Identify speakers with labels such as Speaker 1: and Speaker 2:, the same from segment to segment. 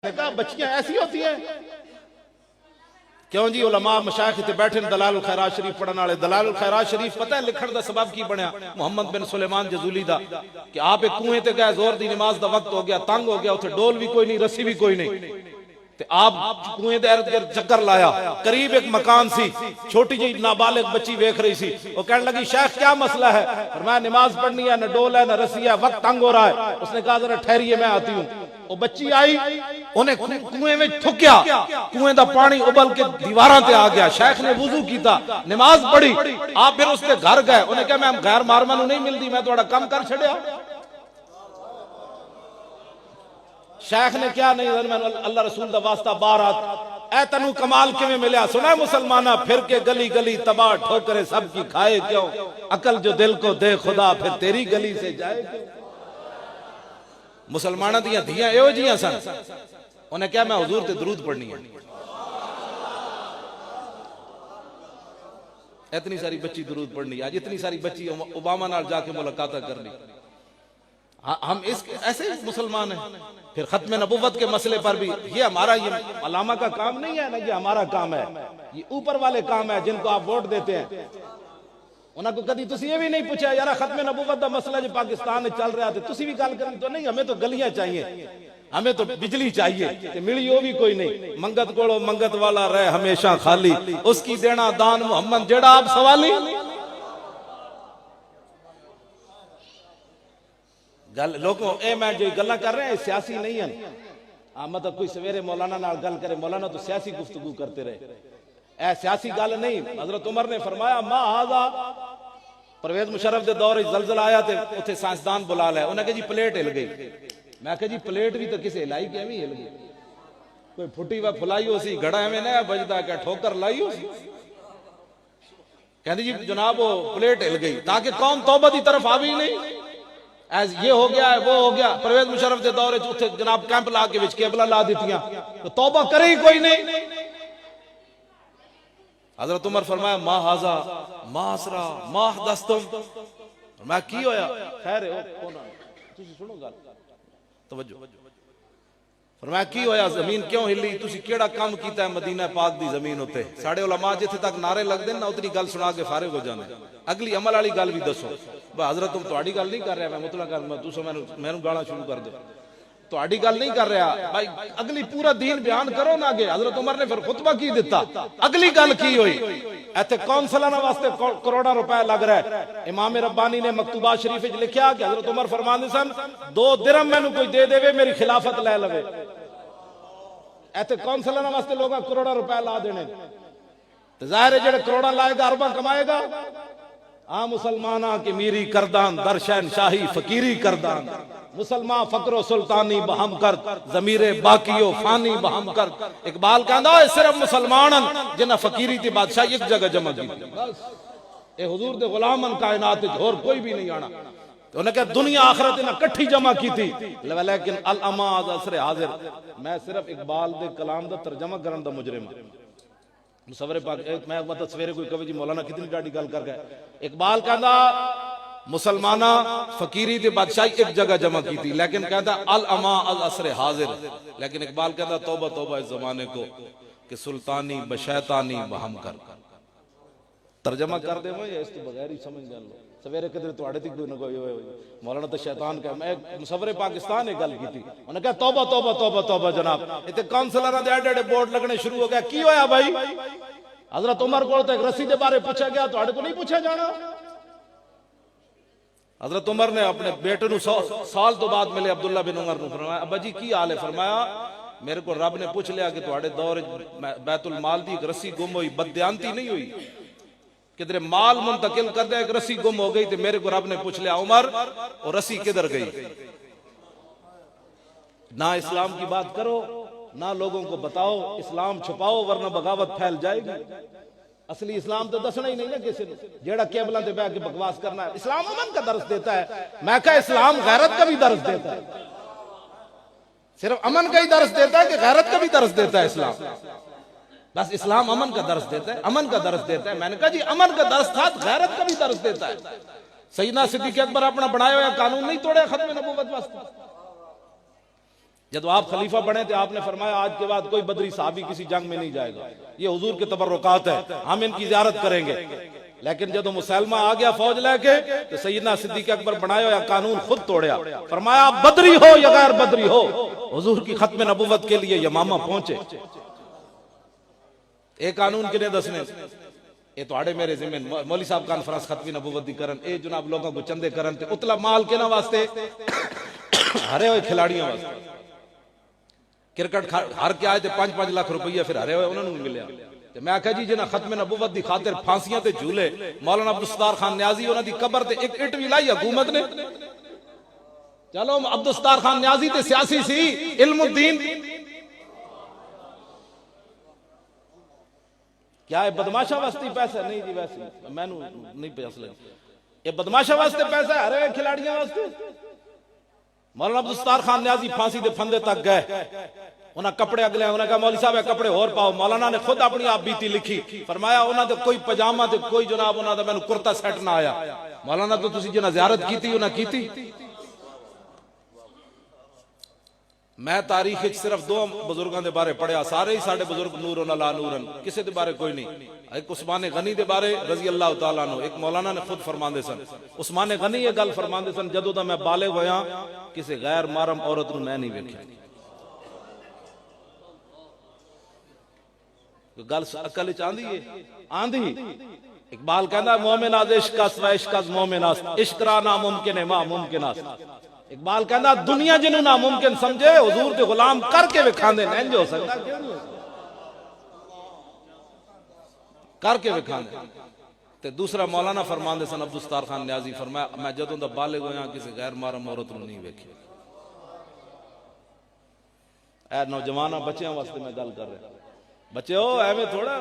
Speaker 1: نے کہا بچیاں ایسی ہوتی ہیں کیوں جی علماء مشائخ تے بیٹھے دلائل الخیرات شریف پڑھن والے دلائل الخیرات شریف پتہ ہے لکھن دا سبب کی بنیا محمد بن سلیمان جزولی دا کہ آپ ایک کنویں تے گئے زور دی نماز دا وقت ہو گیا تنگ ہو گیا اتھے ڈول بھی کوئی نہیں رسی بھی کوئی نہیں تے آپ کنویں دے ارد گرد چکر لایا قریب ایک مکان سی چھوٹی جی نابالغ بچی ویکھ رہی سی وہ کہنے لگی شیخ کیا مسئلہ ہے فرمایا نماز پڑھنی ہے نہ ڈول ہے نہ رسی ہے وقت تنگ ہو رہا ہے اس نے کہا ذرا ٹھہریے میں آتی ہوں وہ بچی آئی انہیں کنویں میں تھکیا کنویں دا پانی ابل کے دیواراں تے آ گیا شیخ نے وضو کیتا نماز پڑھی آپ پھر اس کے گھر گئے انہیں کہا میں غیر مارمنو نہیں ملتی میں تھوڑا کم کر چھڑیا شیخ نے کیا نہیں اللہ رسول دا واسطہ بارات اے تنو کمال کے میں ملیا سنا مسلمانہ پھر کے گلی گلی تباہ ٹھوکرے سب کی کھائے کیوں عقل جو دل کو دے خدا پھر تیری گلی سے جائے کیوں مسلمانہ دیاں دیاں ایو جیاں سن انہیں کہا میں حضور تے درود پڑھنی ہے اتنی ساری بچی درود پڑھنی ہے آج اتنی ساری بچی اوباما نال جا کے ملاقاتہ کرنی ہم اس ایسے مسلمان ہیں پھر ختم نبوت کے مسئلے پر بھی یہ ہمارا یہ علامہ کا کام نہیں ہے نا یہ ہمارا کام ہے یہ اوپر والے کام ہے جن کو آپ ووٹ دیتے ہیں انہاں کو کدی تسی یہ بھی نہیں پوچھا یارا ختم نبوت دا مسئلہ جو پاکستان میں چل رہا تھے تسی بھی گل کریں تو نہیں ہمیں تو گلیاں چاہیے ہمیں تو بجلی چاہیے ملی وہ بھی کوئی نہیں منگت کوڑو منگت والا رہے ہمیشہ خالی اس کی دینا دان محمد جیڑا آپ سوالی لوگوں اے میں جو گلہ کر رہے ہیں سیاسی نہیں ہیں مطلب کوئی سویرے مولانا نال گل کرے مولانا تو سیاسی گفتگو کرتے رہے اے سیاسی گل نہیں حضرت عمر نے فرمایا ما ہاذا پرویز مشرف دے دور زلزلہ آیا تے اتھے سائنسدان بلا لے انہیں کہا جی پلیٹ ہل گئی میں کہا جی پلیٹ بھی تو کسے ہلائی کہ ہمیں ہل گئی کوئی پھٹی و پھلائی ہو سی گھڑا ہمیں نیا بجدا کہ ٹھوکر لائی ہو سی کہتے جی جناب وہ پلیٹ ہل گئی تاکہ قوم توبہ دی طرف آوی نہیں ایز یہ ہو گیا ہے وہ ہو گیا پرویز مشرف دے دور اتھے جناب کیمپ لا کے وچ کیبلہ لا دیتیاں تو توبہ کرے ہی کوئی نہیں حضرت عمر فرمایا ما ہاذا ما اسرا ما حدثتم میں کی ہویا خیر ہے کونا تسی سنو گل توجہ فرمایا کی ہویا زمین کیوں ہلی تسی کیڑا کام کیتا ہے مدینہ پاک دی زمین ہوتے ساڑے علماء جتھے تک نعرے لگ دیں نا اتنی گل سنا کے فارغ ہو جانے اگلی عمل والی گل بھی دسو حضرت تم تہاڈی گل نہیں کر رہا میں مطلق کر میں تسو میں گالا شروع کر دو تہاڈی گل نہیں کر رہا بھائی اگلی پورا دین بیان کرو نا آگے حضرت عمر نے پھر خطبہ کی دیتا اگلی گل کی ہوئی ایتھے کونسلانہ واسطے کروڑا روپے لگ رہا ہے امام ربانی نے مکتوبات شریف وچ لکھیا کہ حضرت عمر فرماندے سن 2 درہم مینوں کوئی دے دے میری خلافت لے لوے ایتھے کونسلانہ واسطے لوگاں کروڑا روپے لا دینے تے ظاہر ہے جڑے کروڑا لائے گا ارباں کمائے گا مسلمانہ کی میری کردان در شہنشاہی فقیری کردان مسلمان فقر و سلطانی بہم کرد ضمیر باقی و فانی بہم کرد اقبال کہندا ہے صرف مسلمانن جنہ فقیری تی بادشاہ ایک جگہ جمع کی اے حضور دے غلامن کائنات اور کوئی بھی نہیں آنا تو انہیں کہا دنیا آخرت انہیں کٹھی جمع کی تھی لیکن الاماز اثر حاضر میں صرف اقبال دے کلام دا ترجمہ کرن دا مجرم مصور پاک میں مطلب سویرے کوئی کبھی جی مولانا کتنی ڈاڑی گل کر گئے اقبال کہندا مسلمانہ فقیری تے بادشاہی ایک جگہ جمع کی تھی لیکن کہتا الاما العصر حاضر لیکن اقبال کہتا توبہ توبہ اس زمانے کو کہ سلطانی بشیطانی بہم کر ترجمہ کر دے میں اس تو بغیر ہی سمجھ گیا لو سویرے کدھر تو آڑے تک کوئی نہ کوئی مولانا تو شیطان کا میں مصور پاکستان نے گل کی تھی انہوں نے کہا توبہ توبہ توبہ توبہ جناب اتنے کونسلر دے ایڈے بورڈ لگنے شروع ہو گیا کی ہویا بھائی حضرت عمر کو تو ایک رسی دے بارے پوچھا گیا تو آڑے کو نہیں پوچھا جانا حضرت عمر نے اپنے بیٹے نو سال تو بعد ملے عبداللہ بن عمر نے فرمایا ابا جی کی حال ہے فرمایا میرے کو رب نے پوچھ لیا کہ تہاڈے دور بیت المال دی ایک رسی گم ہوئی بددیانتی نہیں ہوئی کدھر مال منتقل کر دیا ایک رسی گم ہو گئی تو میرے کو رب نے پوچھ لیا عمر اور رسی کدھر گئی نہ اسلام کی بات کرو نہ لوگوں کو بتاؤ اسلام چھپاؤ ورنہ بغاوت پھیل جائے گی اصلی اسلام تو دسنا ہی نہیں نا کسی نے جیڑا کیبلہ دے بیٹھ کے بکواس کرنا ہے اسلام امن کا درس دیتا ہے میں کہا اسلام غیرت کا بھی درس دیتا ہے صرف امن کا ہی درس دیتا ہے کہ غیرت کا بھی درس دیتا ہے اسلام بس اسلام امن کا درس دیتا ہے امن کا درس دیتا ہے میں نے کہا جی امن کا درس تھا غیرت کا بھی درس دیتا ہے سیدنا صدیق اکبر اپنا بنایا ہوا قانون نہیں توڑے ختم نبوت واسطے جب آپ خلیفہ بنے تھے آپ نے فرمایا آج کے بعد کوئی بدری صحابی کسی جنگ میں نہیں جائے گا، یہ حضور کے تبرکات ہے، ہم ان کی زیارت کریں گے۔ لیکن جب مسلمہ آ گیا فوج لے کے تو سیدنا صدیق اکبر بنایا ہوا قانون خود توڑیا، فرمایا آپ بدری ہو یا غیر بدری ہو، حضور کی ختم نبوت کے لیے یمامہ پہنچے۔ ایک قانون کے لیے دسنے یہ تو آڑے میرے ذمہ مولوی صاحب کانفرنس ختمی نبوت دی کرن، اے جناب لوگوں کو چندے کرن تے اتلا مال کے نہ واسطے ہرے ہوئے کھلاڑیاں واسطے کرکٹ ہر کے آئے تھے 5-5 لاکھ روپیہ پھر ہرے ہوئے انہوں نے ملیا۔ میں آکھا جی جنہاں ختم نبوت دی خاطر پھانسیاں تے جھولے مولانا عبدالستار خان نیازی انہوں دی قبر تے ایک اٹ بھی لائی حکومت نے۔ چلو عبدالستار خان نیازی تے سیاسی سی، علم الدین کیا ہے بدماشا واسطے پیسہ نہیں جی، ویسے میں نہیں پیسہ لگا، یہ بدماشا واسطے پیسہ ہے ہرے کھلاڑیاں واسطے۔ مولانا عبدالستار خان نیازی پھانسی دے پھندے تک گئے، انہاں کپڑے اگلے انہوں نے کہا مولوی صاحب کپڑے اور پاؤ، مولانا نے خود اپنی آپ بیتی لکھی، فرمایا انہوں نے کوئی پجامہ تے کوئی جناب انہوں نے میں نے کرتا سیٹ نہ آیا۔ مولانا تو تسی جنہاں زیارت کی تھی انہاں کی تھی۔ میں تاریخ صرف 2 بزرگاں دے بارے پڑھیا، سارے ہی ساڑھے بزرگ نورن علا نورن، کسے دے بارے کوئی نہیں۔ ایک عثمان غنی دے بارے رضی اللہ تعالیٰ عنہ، ایک مولانا نے خود فرماندے سن، عثمان غنی یہ گل فرماندے سن جدوں دا میں بالغ ہویا کسے غیر محرم عورت نو میں نہیں ویکھیا۔ گل عقل وچ آندی ہے آندھی۔ اقبال کہندا مومن از عشق اس و عشق از مومن اس، عشق را ناممکن ہے ما ممکن اس۔ اقبال کہندا دنیا جنوں ناممکن سمجھے حضور دے غلام کر کے وکھاندے نہیں ہو سکتا، کر کے وکھاندے۔ تے دوسرا مولانا فرماندے سن عبدالستار خان نیازی، فرمایا میں جدوں دا بالغ ہویا کسی غیر محرم عورت نو نہیں ویکھیا۔ اے نوجواناں بچیاں واسطے میں گل کر رہا، بچے ہو ایویں تھوڑا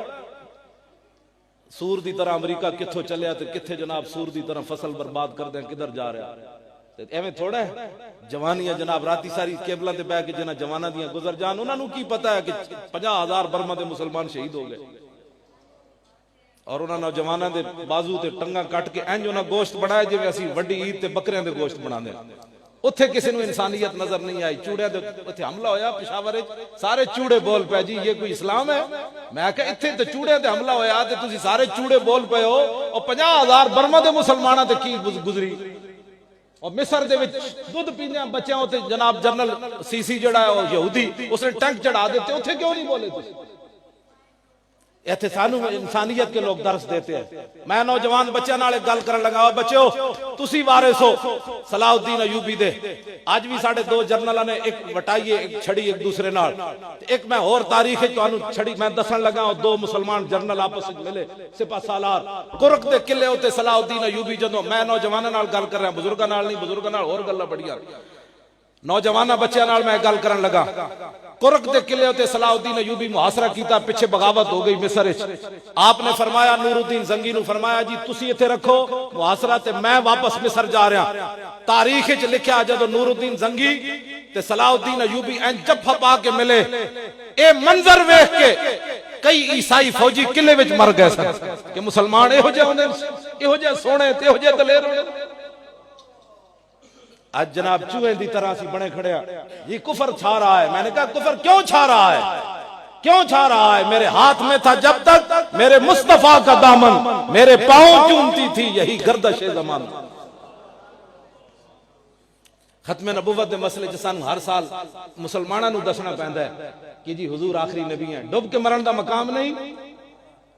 Speaker 1: سور دی طرح امریکہ کتھوں چلیا تے کتھے جناب سور دی طرح فصل برباد کر دیں کدھر جا رہا ایویں تھوڑا ہے۔ جوانیاں جناب راتی ساری کیبلاں تے بیٹھ کے جنہاں جواناں دیاں گزر جان انہاں نو کی پتہ ہے کہ 50,000 برما دے مسلمان شہید ہو گئے، اور انہاں نوجواناں دے بازو تے ٹنگاں کٹ کے انج انہاں گوشت بنایا جویں اسی وڈی عید تے بکریاں دے گوشت بناندے۔ اتھے کسی نو انسانیت نظر نہیں آئی، چوڑے دے اتھے حملہ ہویا پشاور وچ سارے چوڑے بول پے جی یہ کوئی اسلام ہے؟ میں کہا اتھے تے چوڑے تے حملہ ہویا تے تسی سارے چوڑے بول پے ہو، اور 50,000 برما دے مسلماناں تے کی گزری۔ اور مصر دے وچ دودھ پیندے بچیاں ہوتے جناب جنرل سی جڑا ہے وہ یہودی اس نے ٹینک چڑھا دیتے، اتھے کیوں نہیں بولے تسی؟ ایتھے سانو انسانیت کے لوگ درس دیتے ہیں۔ میں نوجوان بچے نال ایک گل کرن لگا، بچیو تسی وارث ہو صلاح الدین ایوبی دے، اج بھی ساڈے 2 جرنلاں نے ایک وٹائی ایک چھڑی ایک دوسرے نال، ایک میں اور تاریخ تانوں چھڑی میں دسن لگا، 2 مسلمان جرنل آپس وچ ملے سپہ سالار کرک دے قلعے تے صلاح الدین ایوبی جدوں میں نوجواناں نال گل کر رہا بزرگاں نال نہیں، بزرگاں نال اور گلاں بڑیاں نوجواناں بچیاں نال میں گل کرن لگا۔ کرک دے قلعے تے صلاح الدین ایوبی محاصرہ کیتا، پیچھے بغاوت ہو گئی مصر وچ۔ آپ نے فرمایا نور الدین زنگی نو فرمایا جی تسی ایتھے رکھو محاصرہ تے میں واپس مصر جا رہا۔ تاریخ وچ لکھیا جدوں نور الدین زنگی تے صلاح الدین ایوبی این جب پا کے ملے، اے منظر ویکھ کے کئی عیسائی فوجی قلعے وچ مر گئے سن کہ مسلمان ایہو جے ہوندے، ایہو جے سونے تے ایہو جے دلیر ہوندے۔ آج جناب چوہے دی طرح سی بنے کھڑے ہیں، یہ کفر چھا رہا ہے۔ میں نے کہا کفر کیوں چھا رہا ہے؟ کیوں چھا رہا ہے؟ میرے ہاتھ میں تھا جب تک میرے مصطفیٰ کا دامن، میرے پاؤں چومتی تھی یہی گردش زمان۔ ختم نبوت دے مسئلے جسانو ہر سال مسلمانوں نو دسنا پیندا ہے کہ جی حضور آخری نبی ہیں، ڈب کے مرن دا مقام نہیں۔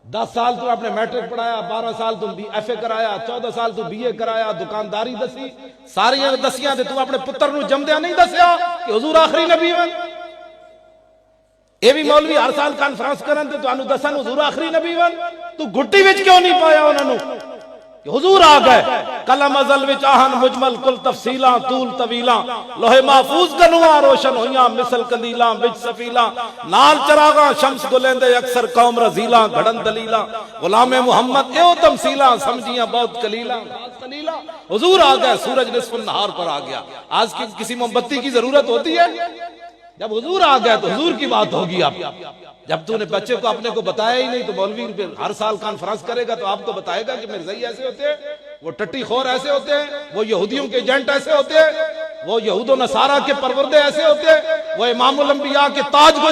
Speaker 1: 10 سال تو آپ نے میٹرک پڑھایا، 12 سال تو ایف اے کرایا، 14 سال تو بی اے کرایا، دکانداری دسی، ساریاں دسیاں تے تو اپنے پتر نو جمدیا نہیں دسیا کہ حضور آخری نبی ہیں۔ اے بھی مولوی ہر سال کانفرنس کرن تے تانوں دسن حضور آخری نبی ہیں، تو گھٹی وچ کیوں نہیں پایا انہاں نو کہ حضور آ گئے؟ کلم ازل وچ آہن مجمل کل تفصیلاں طول طویلاں، لوح محفوظ کنواں روشن ہویاں مثل قندیلاں وچ سفیلاں، نال چراغاں شمس گلیندے اکثر قوم رزیلاں گھڑن دلیلاں، غلام محمد ایو تمثیلاں سمجھیاں بہت قلیلاں۔ حضور آ گئے، سورج نصف النہار پر آ گیا۔ آج کسی موم بتی کی ضرورت ہوتی ہے؟ جب حضور آ گئے تو حضور کی بات ہوگی۔ آپ جب تو نے بچے کو اپنے کو بتایا ہی نہیں تو مولوی ہر سال کانفرنس کرے گا تو آپ کو بتائے گا کہ مرزائی ایسے ہوتے ہیں، وہ ٹٹی خور ایسے ہوتے ہیں، وہ یہودیوں کے ایجنٹ ایسے ہوتے ہیں۔ وہ یہود و نصارہ کے پروردے ایسے ہوتے ہیں، وہ امام الانبیاء کے تاج کو